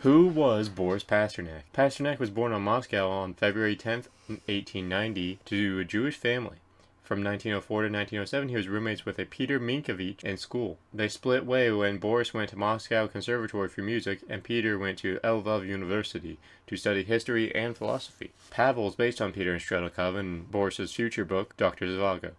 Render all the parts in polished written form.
Who was Boris Pasternak? Pasternak was born in Moscow on February 10th, 1890, to a Jewish family. From 1904 to 1907, he was roommates with a Peter Minkovich in school. They split way when Boris went to Moscow Conservatory for Music and Peter went to Lvov University to study history and philosophy. Pavel is based on Peter and Strelnikov in Boris's future book, Dr. Zhivago.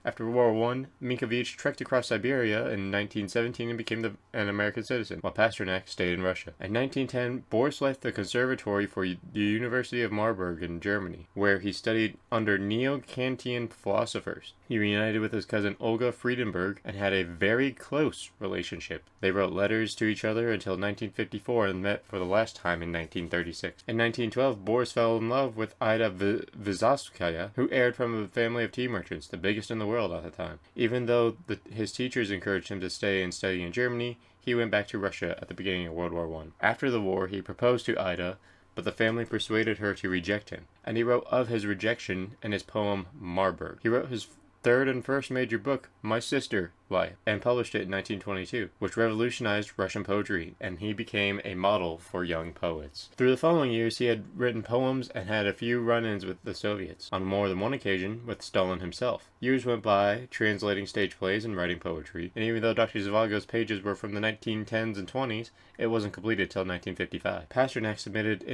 After World War I, Minkovich trekked across Siberia in 1917 and became an American citizen, while Pasternak stayed in Russia. In 1910, Boris left the conservatory for the University of Marburg in Germany, where he studied under neo-Kantian philosophers. He reunited with his cousin Olga Friedenberg and had a very close relationship. They wrote letters to each other until 1954 and met for the last time in 1936. In 1912, Boris fell in love with Ida Vyazovskaya, who heired from a family of tea merchants, the biggest in the world at the time. Even though his teachers encouraged him to stay and study in Germany, he went back to Russia at the beginning of World War I. After the war, he proposed to Ida, but the family persuaded her to reject him, and he wrote of his rejection in his poem Marburg. He wrote his third and first major book, My Sister Life, and published it in 1922, which revolutionized Russian poetry, and he became a model for young poets. Through the following years, he had written poems and had a few run-ins with the Soviets, on more than one occasion with Stalin himself. Years went by, translating stage plays and writing poetry, and even though Dr. Zhivago's pages were from the 1910s and 20s, it wasn't completed till 1955. Pasternak submitted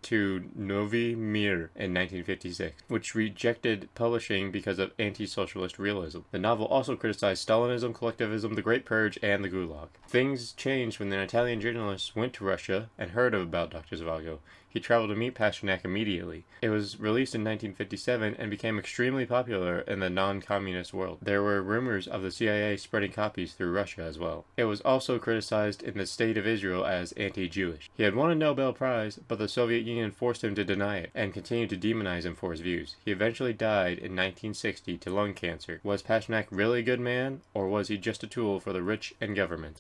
to Novy Mir in 1956, which rejected publishing because of anti-socialist realism. The novel also criticized Stalinism, collectivism, the Great Purge, and the Gulag. Things changed when an Italian journalist went to Russia and heard about Dr. Zhivago. He traveled to meet Pasternak immediately. It was released in 1957 and became extremely popular in the non-communist world. There were rumors of the CIA spreading copies through Russia as well. It was also criticized in the State of Israel as anti-Jewish. He had won a Nobel Prize, but the Soviet Union forced him to deny it and continued to demonize him for his views. He eventually died in 1960 to lung cancer. Was Pasternak really a good man, or was he just a tool for the rich and government?